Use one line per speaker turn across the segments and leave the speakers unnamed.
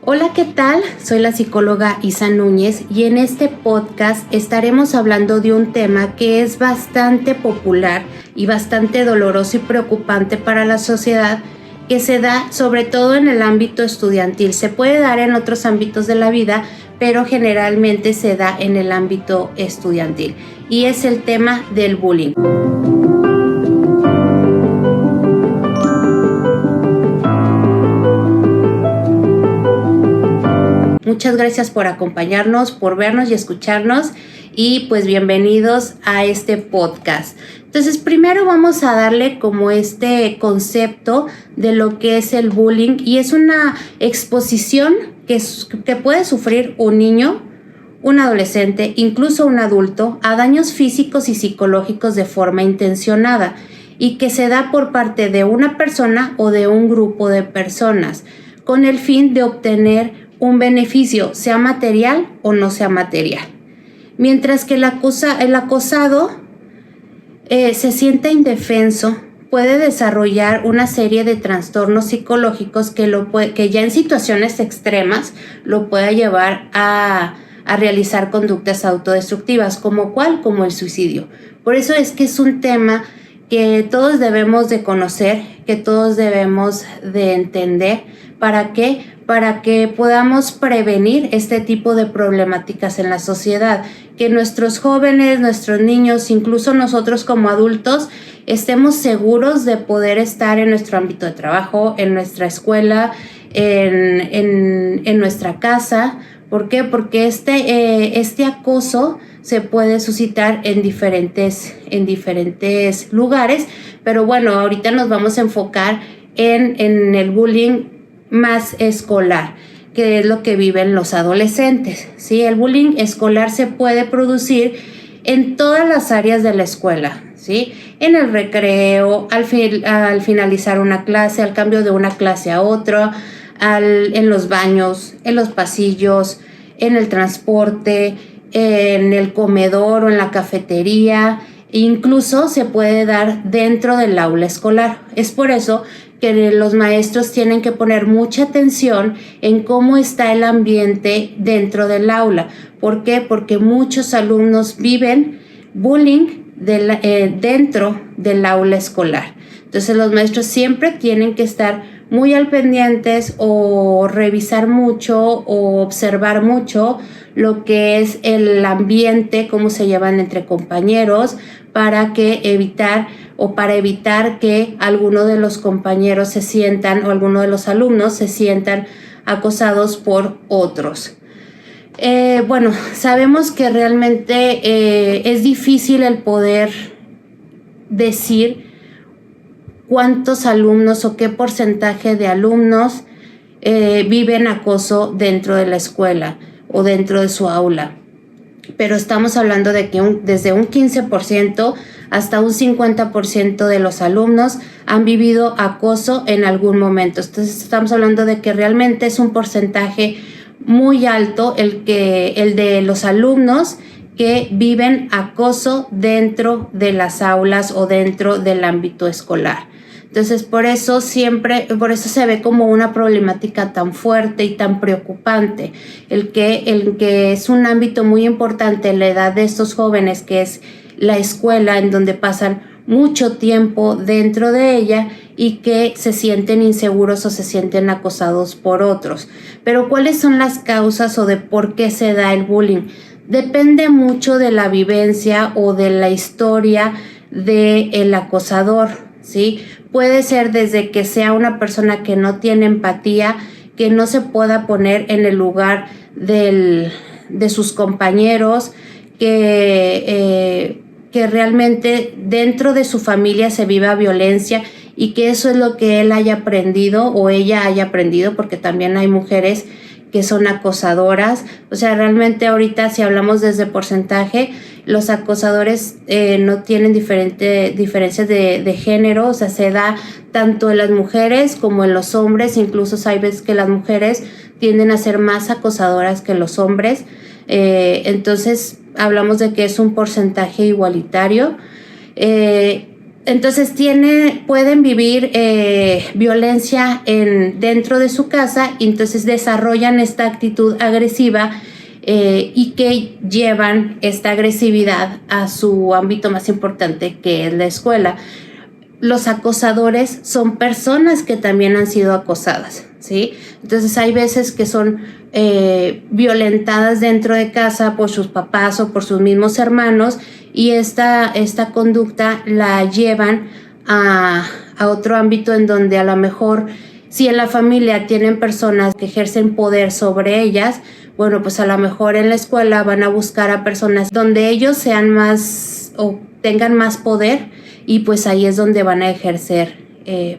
Hola, ¿qué tal? Soy la psicóloga Isa Núñez y en este podcast estaremos hablando de un tema que es bastante popular y bastante doloroso y preocupante para la sociedad, que se da sobre todo en el ámbito estudiantil. Se puede dar en otros ámbitos de la vida, pero generalmente se da en el ámbito estudiantil, y es el tema del bullying. Muchas gracias por acompañarnos, por vernos y escucharnos, y pues bienvenidos a este podcast. Entonces, primero vamos a darle como este concepto de lo que es el bullying, y es una exposición que puede sufrir un niño, un adolescente, incluso un adulto, a daños físicos y psicológicos de forma intencionada, y que se da por parte de una persona o de un grupo de personas, con el fin de obtener un beneficio, sea material o no sea material. Mientras que el acosado se sienta indefenso, puede desarrollar una serie de trastornos psicológicos que ya en situaciones extremas lo puede llevar a realizar conductas autodestructivas, como el suicidio. Por eso es que es un tema que todos debemos de conocer, que todos debemos de entender. ¿Para qué? Para que podamos prevenir este tipo de problemáticas en la sociedad, que nuestros jóvenes, nuestros niños, incluso nosotros como adultos, estemos seguros de poder estar en nuestro ámbito de trabajo, en nuestra escuela, en nuestra casa. ¿Por qué? Porque este acoso se puede suscitar en diferentes lugares, pero bueno, ahorita nos vamos a enfocar en el bullying más escolar, que es lo que viven los adolescentes, ¿sí? El bullying escolar se puede producir en todas las áreas de la escuela, ¿sí? En el recreo, al finalizar una clase, al cambio de una clase a otra, en los baños, en los pasillos, en el transporte, en el comedor o en la cafetería. Incluso se puede dar dentro del aula escolar. Es por eso que los maestros tienen que poner mucha atención en cómo está el ambiente dentro del aula. ¿Por qué? Porque muchos alumnos viven bullying dentro del aula escolar. Entonces los maestros siempre tienen que estar muy al pendientes, o revisar mucho o observar mucho lo que es el ambiente, cómo se llevan entre compañeros, para evitar que alguno de los compañeros se sientan, o alguno de los alumnos se sientan acosados por otros. Bueno, sabemos que realmente es difícil el poder decir cuántos alumnos o qué porcentaje de alumnos viven acoso dentro de la escuela o dentro de su aula. Pero estamos hablando de que desde un 15% hasta un 50% de los alumnos han vivido acoso en algún momento. Entonces estamos hablando de que realmente es un porcentaje muy alto el de los alumnos que viven acoso dentro de las aulas o dentro del ámbito escolar. Entonces, por eso se ve como una problemática tan fuerte y tan preocupante, el que es un ámbito muy importante en la edad de estos jóvenes, que es la escuela, en donde pasan mucho tiempo dentro de ella y que se sienten inseguros o se sienten acosados por otros. Pero ¿cuáles son las causas o de por qué se da el bullying? Depende mucho de la vivencia o de la historia del acosador, ¿sí? Puede ser desde que sea una persona que no tiene empatía, que no se pueda poner en el lugar de sus compañeros, que realmente dentro de su familia se viva violencia, y que eso es lo que él haya aprendido o ella haya aprendido, porque también hay mujeres que son acosadoras. O sea, realmente ahorita, si hablamos desde porcentaje, los acosadores no tienen diferencias de género. O sea, se da tanto en las mujeres como en los hombres. Incluso hay veces que las mujeres tienden a ser más acosadoras que los hombres. Entonces hablamos de que es un porcentaje igualitario. Entonces pueden vivir violencia dentro de su casa y entonces desarrollan esta actitud agresiva y que llevan esta agresividad a su ámbito más importante, que es la escuela. Los acosadores son personas que también han sido acosadas, ¿sí? Entonces hay veces que son violentadas dentro de casa por sus papás o por sus mismos hermanos, y esta conducta la llevan a otro ámbito en donde a lo mejor, si en la familia tienen personas que ejercen poder sobre ellas, bueno, pues a lo mejor en la escuela van a buscar a personas donde ellos sean más o tengan más poder, y pues ahí es donde van a ejercer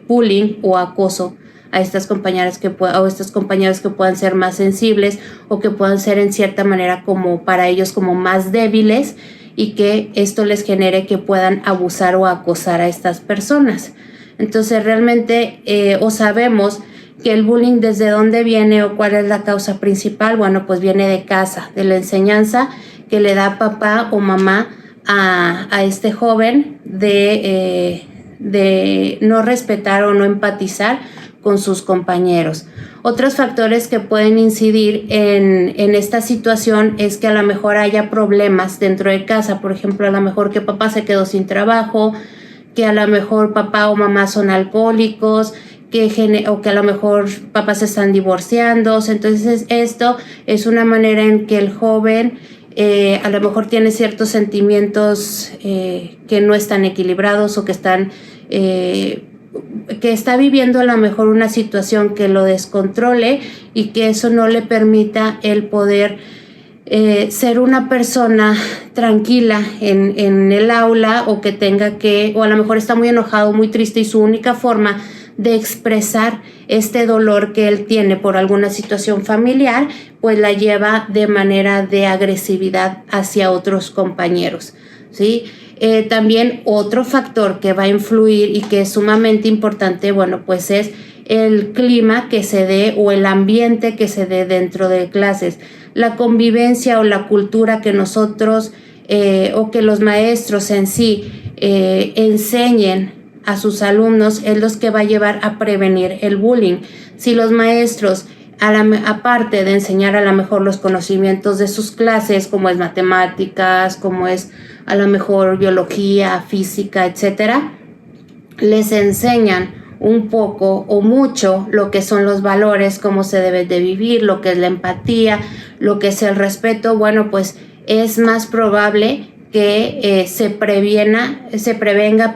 bullying o acoso a estas compañeras o estos compañeros que puedan ser más sensibles o que puedan ser en cierta manera como para ellos como más débiles, y que esto les genere que puedan abusar o acosar a estas personas. Entonces realmente o sabemos que el bullying desde dónde viene o cuál es la causa principal. Bueno, pues viene de casa, de la enseñanza que le da papá o mamá a este joven de no respetar o no empatizar con sus compañeros. Otros factores que pueden incidir en esta situación es que a lo mejor haya problemas dentro de casa. Por ejemplo, a lo mejor que papá se quedó sin trabajo, que a lo mejor papá o mamá son alcohólicos, o que a lo mejor papás se están divorciando. Entonces esto es una manera en que el joven a lo mejor tiene ciertos sentimientos que no están equilibrados, o que está viviendo a lo mejor una situación que lo descontrole, y que eso no le permita el poder ser una persona tranquila en el aula, o que o a lo mejor está muy enojado, muy triste, y su única forma de expresar este dolor que él tiene por alguna situación familiar, pues la lleva de manera de agresividad hacia otros compañeros, ¿sí? También otro factor que va a influir y que es sumamente importante, bueno, pues es el clima que se dé o el ambiente que se dé dentro de clases, la convivencia o la cultura que nosotros o que los maestros en sí enseñen a sus alumnos es los que va a llevar a prevenir el bullying. Si los maestros, aparte de enseñar a lo mejor los conocimientos de sus clases, como es matemáticas, como es a lo mejor biología, física, etcétera, les enseñan un poco o mucho lo que son los valores, cómo se debe de vivir, lo que es la empatía, lo que es el respeto, bueno, pues es más probable que se prevenga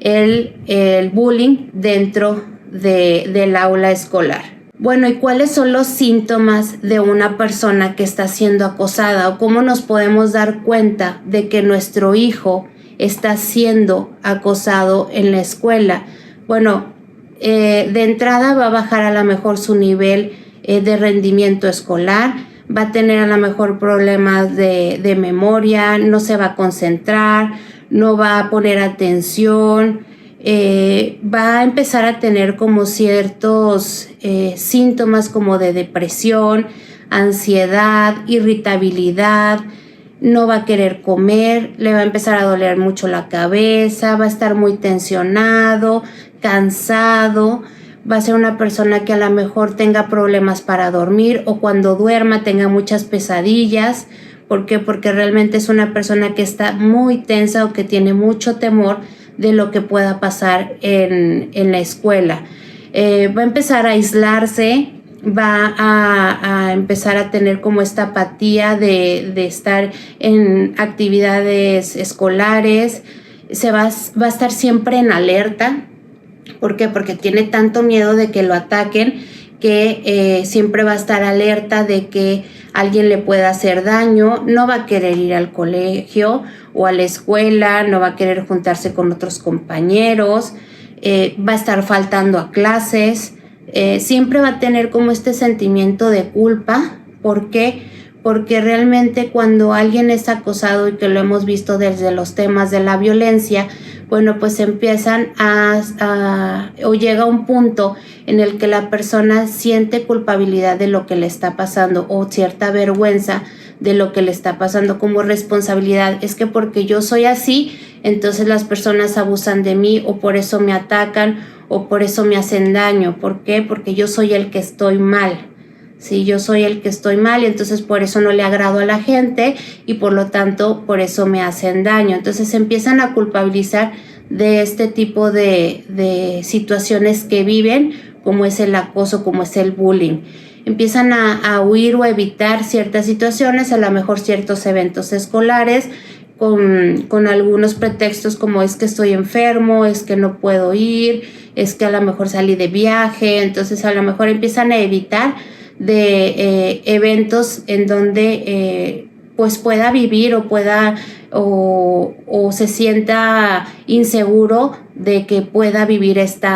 el bullying dentro del aula escolar. Bueno, ¿y cuáles son los síntomas de una persona que está siendo acosada, o cómo nos podemos dar cuenta de que nuestro hijo está siendo acosado en la escuela? Bueno, de entrada va a bajar a lo mejor su nivel de rendimiento escolar, va a tener a lo mejor problemas de memoria, no se va a concentrar, no va a poner atención, va a empezar a tener como ciertos síntomas como de depresión, ansiedad, irritabilidad, no va a querer comer, le va a empezar a doler mucho la cabeza, va a estar muy tensionado, cansado, va a ser una persona que a lo mejor tenga problemas para dormir, o cuando duerma tenga muchas pesadillas. ¿Por qué? Porque realmente es una persona que está muy tensa o que tiene mucho temor de lo que pueda pasar en la escuela. Va a empezar a aislarse, va a empezar a tener como esta apatía de estar en actividades escolares, va a estar siempre en alerta. ¿Por qué? Porque tiene tanto miedo de que lo ataquen que siempre va a estar alerta de que alguien le pueda hacer daño, no va a querer ir al colegio o a la escuela, no va a querer juntarse con otros compañeros, va a estar faltando a clases, siempre va a tener como este sentimiento de culpa. ¿Por qué? Porque realmente cuando alguien es acosado, y que lo hemos visto desde los temas de la violencia, bueno, pues empiezan o llega un punto en el que la persona siente culpabilidad de lo que le está pasando, o cierta vergüenza de lo que le está pasando, como responsabilidad. Es que porque yo soy así, entonces las personas abusan de mí o por eso me atacan o por eso me hacen daño. ¿Por qué? Porque yo soy el que estoy mal. Sí, yo soy el que estoy mal y entonces por eso no le agrado a la gente y por lo tanto por eso me hacen daño. Entonces empiezan a culpabilizar de este tipo de situaciones que viven, como es el acoso, como es el bullying. Empiezan a huir o a evitar ciertas situaciones, a lo mejor ciertos eventos escolares, con algunos pretextos como es que estoy enfermo, es que no puedo ir, es que a lo mejor salí de viaje. Entonces a lo mejor empiezan a evitar de eventos en donde pues pueda vivir o pueda o se sienta inseguro de que pueda vivir este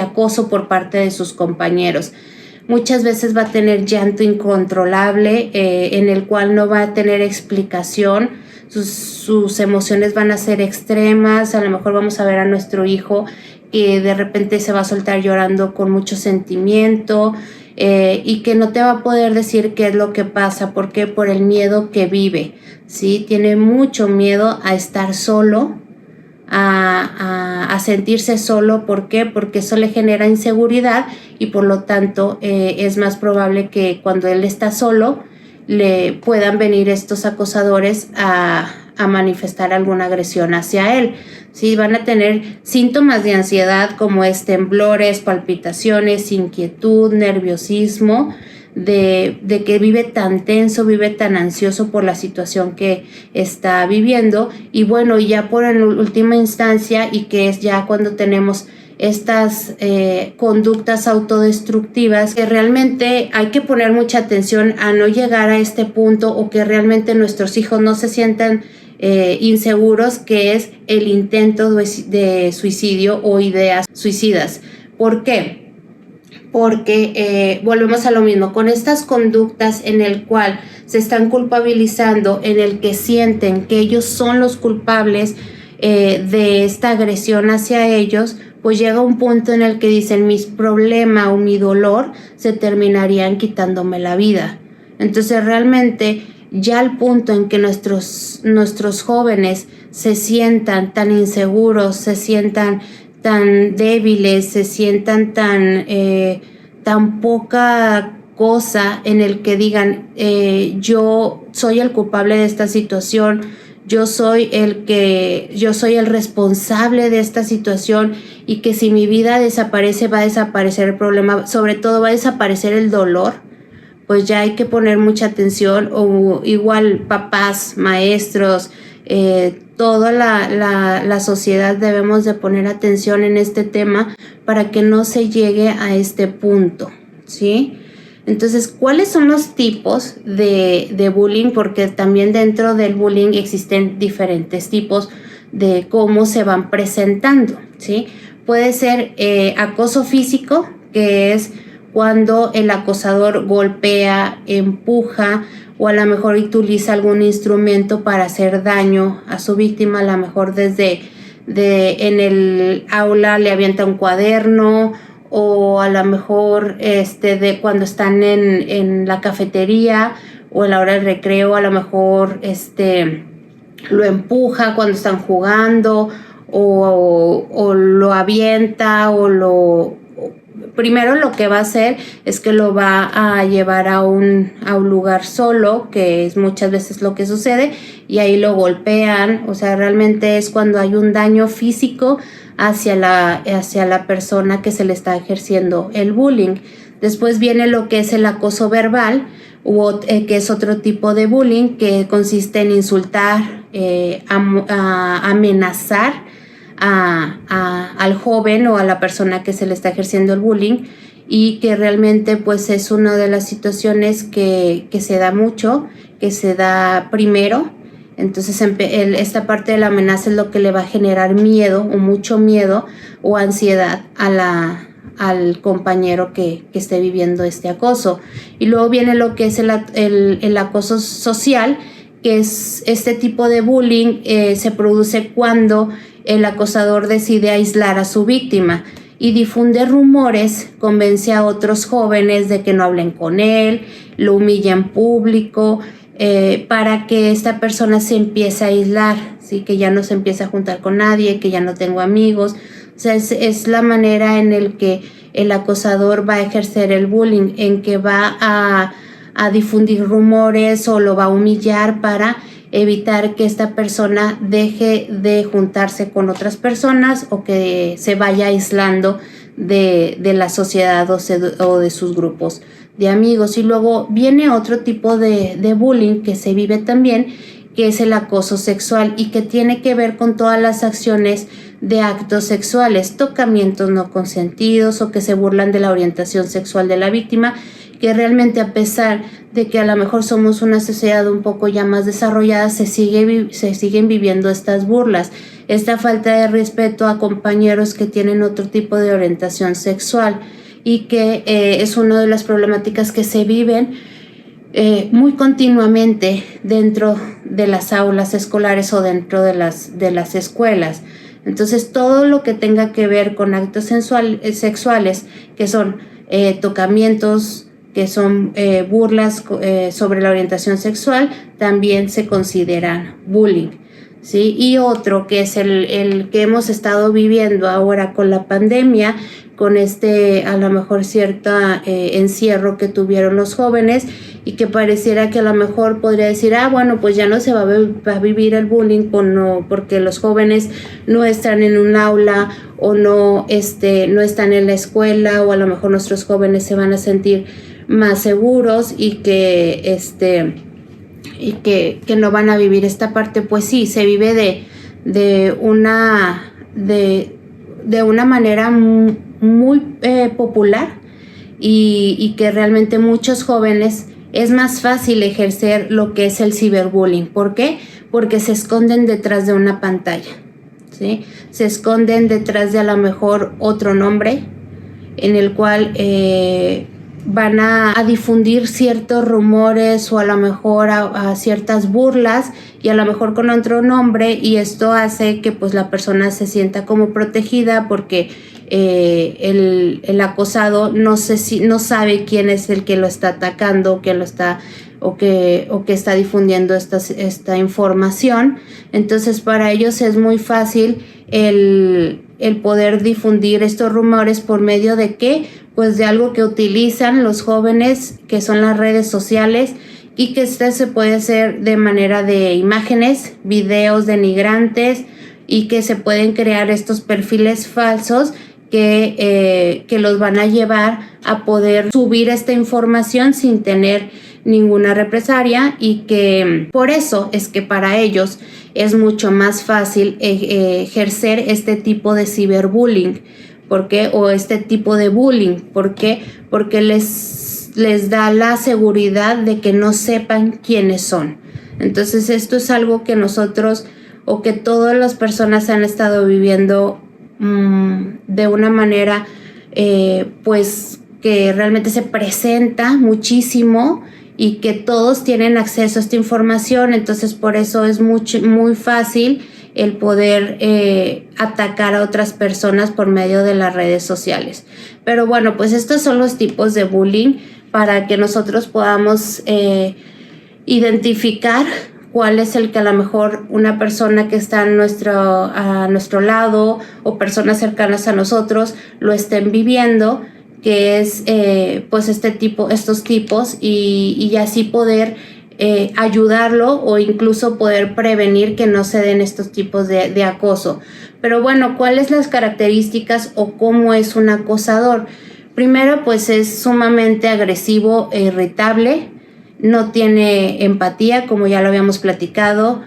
acoso por parte de sus compañeros. Muchas veces va a tener llanto incontrolable en el cual no va a tener explicación. Sus emociones van a ser extremas. A lo mejor vamos a ver a nuestro hijo que de repente se va a soltar llorando con mucho sentimiento y que no te va a poder decir qué es lo que pasa. ¿Por qué? Por el miedo que vive, ¿sí? Tiene mucho miedo a estar solo, a sentirse solo. ¿Por qué? Porque eso le genera inseguridad y por lo tanto es más probable que cuando él está solo le puedan venir estos acosadores a manifestar alguna agresión hacia él. Sí, van a tener síntomas de ansiedad como es temblores, palpitaciones, inquietud, nerviosismo, de que vive tan tenso, vive tan ansioso por la situación que está viviendo. Y bueno, ya por en última instancia, y que es ya cuando tenemos estas conductas autodestructivas, que realmente hay que poner mucha atención a no llegar a este punto o que realmente nuestros hijos no se sientan inseguros, que es el intento de suicidio o ideas suicidas. ¿Por qué? Porque volvemos a lo mismo, con estas conductas en el cual se están culpabilizando, en el que sienten que ellos son los culpables de esta agresión hacia ellos, pues llega un punto en el que dicen mis problemas o mi dolor se terminarían quitándome la vida. Entonces realmente ya al punto en que nuestros jóvenes se sientan tan inseguros, se sientan tan débiles, se sientan tan poca cosa, en el que digan yo soy el culpable de esta situación, yo soy el responsable de esta situación, y que si mi vida desaparece va a desaparecer el problema, sobre todo va a desaparecer el dolor. Pues ya hay que poner mucha atención, o igual papás, maestros, toda la sociedad debemos de poner atención en este tema para que no se llegue a este punto, ¿sí? Entonces, ¿cuáles son los tipos de bullying? Porque también dentro del bullying existen diferentes tipos de cómo se van presentando, ¿sí? Puede ser acoso físico, que es cuando el acosador golpea, empuja o a lo mejor utiliza algún instrumento para hacer daño a su víctima. A lo mejor en el aula le avienta un cuaderno, o a lo mejor de cuando están en la cafetería o en la hora del recreo, a lo mejor lo empuja cuando están jugando, o lo avienta, primero lo que va a hacer es que lo va a llevar a un lugar solo, que es muchas veces lo que sucede, y ahí lo golpean. O sea, realmente es cuando hay un daño físico hacia la persona que se le está ejerciendo el bullying. Después viene lo que es el acoso verbal, que es otro tipo de bullying, que consiste en insultar, amenazar al joven o a la persona que se le está ejerciendo el bullying, y que realmente pues es una de las situaciones que se da mucho, que se da primero. Entonces esta parte de la amenaza es lo que le va a generar miedo, o mucho miedo o ansiedad al compañero que esté viviendo este acoso. Y luego viene lo que es el acoso social, que es este tipo de bullying. Se produce cuando el acosador decide aislar a su víctima y difunde rumores, convence a otros jóvenes de que no hablen con él, lo humilla en público, para que esta persona se empiece a aislar, ¿sí? Que ya no se empieza a juntar con nadie, que ya no tengo amigos. O sea, es la manera en el que el acosador va a ejercer el bullying, en que va a difundir rumores o lo va a humillar para evitar que esta persona deje de juntarse con otras personas o que se vaya aislando de la sociedad o de sus grupos de amigos. Y luego viene otro tipo de bullying que se vive también, que es el acoso sexual y que tiene que ver con todas las acciones de actos sexuales, tocamientos no consentidos o que se burlan de la orientación sexual de la víctima, que realmente, a pesar de que a lo mejor somos una sociedad un poco ya más desarrollada, se siguen viviendo estas burlas, esta falta de respeto a compañeros que tienen otro tipo de orientación sexual, y que es una de las problemáticas que se viven muy continuamente dentro de las aulas escolares o dentro de las escuelas. Entonces, todo lo que tenga que ver con actos sexuales, que son tocamientos, que son burlas sobre la orientación sexual, también se consideran bullying, ¿sí? Y otro que es el que hemos estado viviendo ahora con la pandemia, con a lo mejor cierto encierro que tuvieron los jóvenes, y que pareciera que a lo mejor podría decir, bueno, pues ya no se va a vivir el bullying porque los jóvenes no están en un aula o no están en la escuela, o a lo mejor nuestros jóvenes se van a sentir más seguros y que no van a vivir esta parte. Pues sí, se vive de una manera muy popular, y que realmente muchos jóvenes es más fácil ejercer lo que es el ciberbullying. ¿Por qué? Porque se esconden detrás de una pantalla, ¿sí? Se esconden detrás de a lo mejor otro nombre en el cual van a difundir ciertos rumores, o a lo mejor a ciertas burlas, y a lo mejor con otro nombre, y esto hace que pues la persona se sienta como protegida, porque el acosado no sabe quién es el que lo está atacando, que está difundiendo esta información. Entonces, para ellos es muy fácil el poder difundir estos rumores por medio de ¿qué? Pues de algo que utilizan los jóvenes, que son las redes sociales, y que se puede hacer de manera de imágenes, videos denigrantes, y que se pueden crear estos perfiles falsos que los van a llevar a poder subir esta información sin tener ninguna represalia, y que por eso es que para ellos es mucho más fácil ejercer este tipo de ciberbullying. ¿Por qué? O este tipo de bullying. ¿Por qué? Porque les da la seguridad de que no sepan quiénes son. Entonces, esto es algo que nosotros, o que todas las personas han estado viviendo de una manera pues que realmente se presenta muchísimo, y que todos tienen acceso a esta información. Entonces, por eso es muy fácil el poder atacar a otras personas por medio de las redes sociales. Pero bueno, pues estos son los tipos de bullying, para que nosotros podamos identificar cuál es el que a lo mejor una persona que está a nuestro lado, o personas cercanas a nosotros, lo estén viviendo, que es pues estos tipos, y así poder ayudarlo, o incluso poder prevenir que no se den estos tipos de acoso. Pero bueno, ¿cuáles las características o cómo es un acosador? Primero, pues es sumamente agresivo e irritable, no tiene empatía, como ya lo habíamos platicado,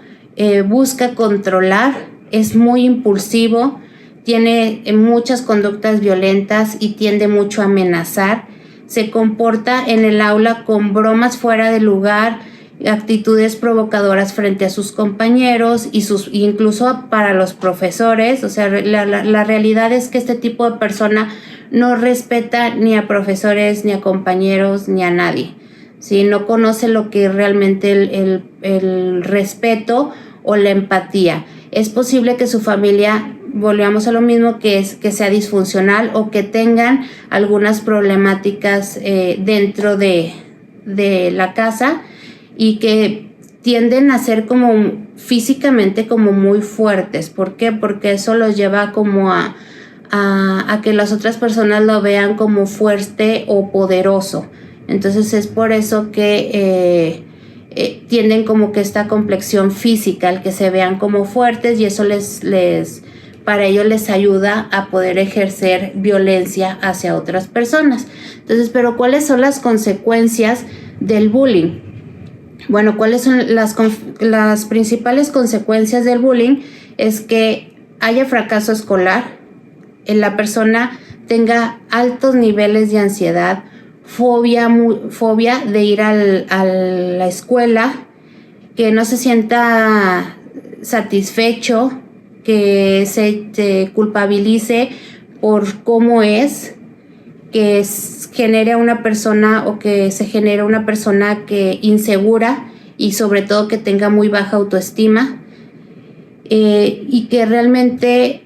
busca controlar, es muy impulsivo, tiene muchas conductas violentas y tiende mucho a amenazar. Se comporta en el aula con bromas fuera de lugar, actitudes provocadoras frente a sus compañeros incluso para los profesores. O sea, la realidad es que este tipo de persona no respeta ni a profesores, ni a compañeros, ni a nadie, ¿sí? No conoce lo que es realmente el respeto o la empatía. Es posible que su familia, volvamos a lo mismo, que sea disfuncional, o que tengan algunas problemáticas dentro de la casa, y que tienden a ser como físicamente como muy fuertes. ¿Por qué? Porque eso los lleva como a que las otras personas lo vean como fuerte o poderoso. Entonces es por eso que tienen como que esta complexión física, el que se vean como fuertes, y eso para ellos les ayuda a poder ejercer violencia hacia otras personas. Entonces, pero ¿cuáles son las consecuencias del bullying? Bueno, ¿cuáles son las principales consecuencias del bullying? Es que haya fracaso escolar, la persona tenga altos niveles de ansiedad, fobia de ir a la escuela, que no se sienta satisfecho, que se culpabilice por cómo es, que genere una persona o que se genere una persona que insegura y sobre todo que tenga muy baja autoestima, y que realmente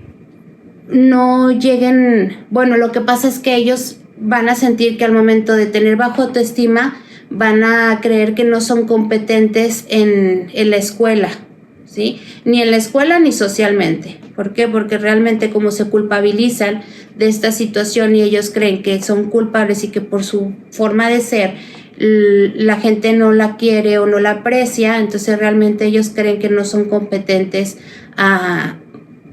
no lleguen, bueno, lo que pasa es que ellos van a sentir que al momento de tener baja autoestima van a creer que no son competentes en la escuela, ¿sí? Ni en la escuela ni socialmente. ¿Por qué? Porque realmente como se culpabilizan de esta situación y ellos creen que son culpables y que por su forma de ser la gente no la quiere o no la aprecia, entonces realmente ellos creen que no son competentes a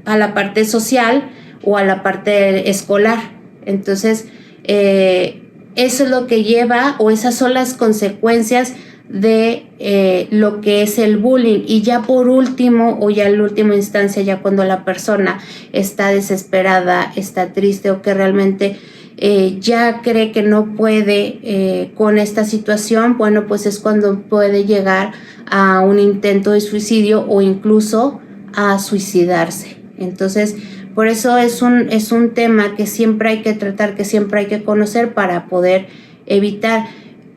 la parte social o a la parte escolar. Entonces, eso es lo que lleva, o esas son las consecuencias de lo que es el bullying. Y ya por último, o ya en última instancia, ya cuando la persona está desesperada, está triste o que realmente ya cree que no puede con esta situación, bueno, pues es cuando puede llegar a un intento de suicidio o incluso a suicidarse. Entonces, por eso es un tema que siempre hay que tratar, que siempre hay que conocer para poder evitar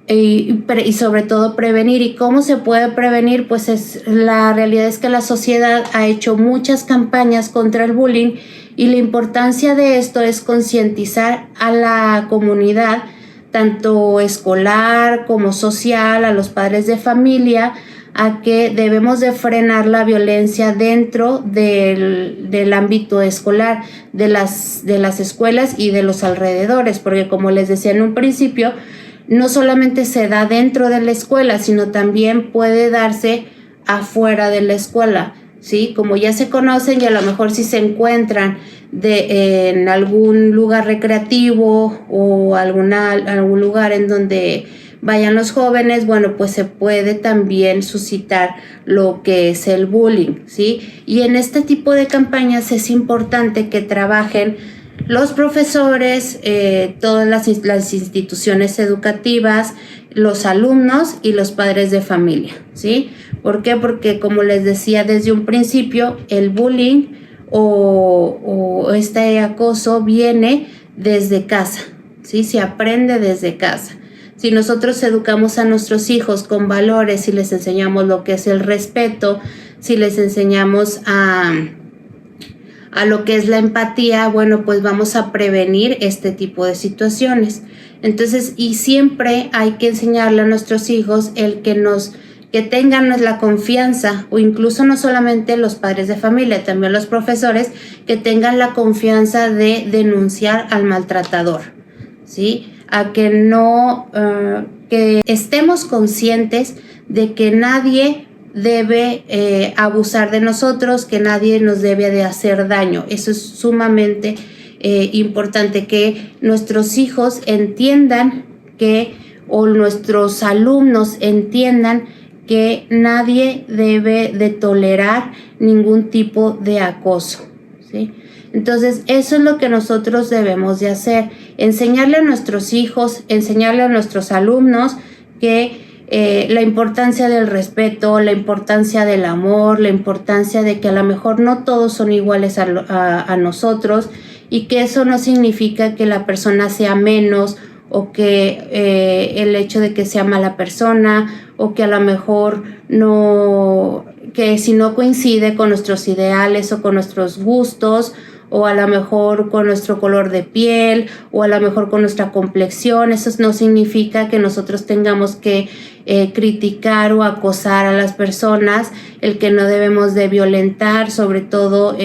y sobre todo prevenir. ¿Y cómo se puede prevenir? Pues la realidad es que la sociedad ha hecho muchas campañas contra el bullying, y la importancia de esto es concientizar a la comunidad, tanto escolar como social, a los padres de familia, a que debemos de frenar la violencia dentro del ámbito escolar, de las escuelas y de los alrededores, porque como les decía en un principio, no solamente se da dentro de la escuela, sino también puede darse afuera de la escuela, ¿sí? Como ya se conocen y a lo mejor si se encuentran en algún lugar recreativo o algún lugar en donde vayan los jóvenes, bueno, pues se puede también suscitar lo que es el bullying, ¿sí? Y en este tipo de campañas es importante que trabajen los profesores, todas las instituciones educativas, los alumnos y los padres de familia, ¿sí? ¿Por qué? Porque como les decía desde un principio, el bullying o este acoso viene desde casa, ¿sí? Se aprende desde casa. Si nosotros educamos a nuestros hijos con valores, si les enseñamos lo que es el respeto, si les enseñamos a lo que es la empatía, bueno, pues vamos a prevenir este tipo de situaciones. Entonces, y siempre hay que enseñarle a nuestros hijos que tengan la confianza, o incluso no solamente los padres de familia, también los profesores, que tengan la confianza de denunciar al maltratador, ¿sí? A que no, que estemos conscientes de que nadie debe abusar de nosotros, que nadie nos debe de hacer daño. Eso es sumamente importante, que nuestros hijos entiendan o nuestros alumnos entiendan que nadie debe de tolerar ningún tipo de acoso, ¿sí? Entonces, eso es lo que nosotros debemos de hacer, enseñarle a nuestros hijos, enseñarle a nuestros alumnos que la importancia del respeto, la importancia del amor, la importancia de que a lo mejor no todos son iguales a nosotros, y que eso no significa que la persona sea menos, o que el hecho de que sea mala persona, o que a lo mejor que si no coincide con nuestros ideales o con nuestros gustos o a lo mejor con nuestro color de piel, o a lo mejor con nuestra complexión. Eso no significa que nosotros tengamos que criticar o acosar a las personas, el que no debemos de violentar, sobre todo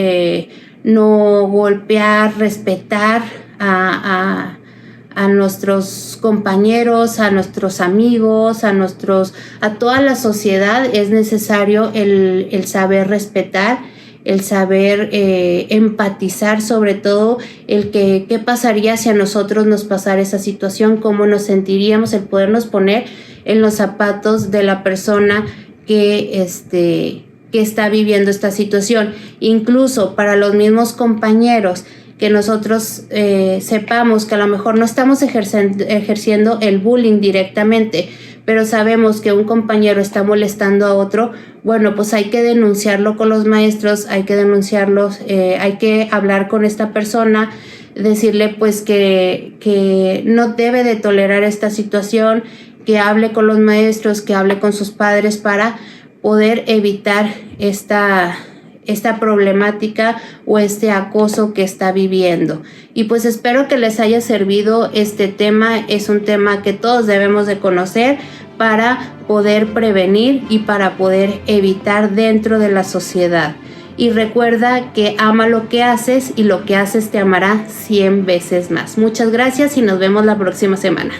no golpear, respetar a nuestros compañeros, a nuestros amigos, a toda la sociedad. Es necesario el saber respetar, el saber empatizar, sobre todo qué pasaría si a nosotros nos pasara esa situación, cómo nos sentiríamos, el podernos poner en los zapatos de la persona que está viviendo esta situación. Incluso para los mismos compañeros, que nosotros sepamos que a lo mejor no estamos ejerciendo el bullying directamente, pero sabemos que un compañero está molestando a otro, bueno, pues hay que denunciarlo con los maestros, hay que denunciarlos, hay que hablar con esta persona, decirle pues que no debe de tolerar esta situación, que hable con los maestros, que hable con sus padres para poder evitar esta problemática o este acoso que está viviendo. Y pues espero que les haya servido este tema. Es un tema que todos debemos de conocer para poder prevenir y para poder evitar dentro de la sociedad. Y recuerda que ama lo que haces y lo que haces te amará 100 veces más. Muchas gracias y nos vemos la próxima semana.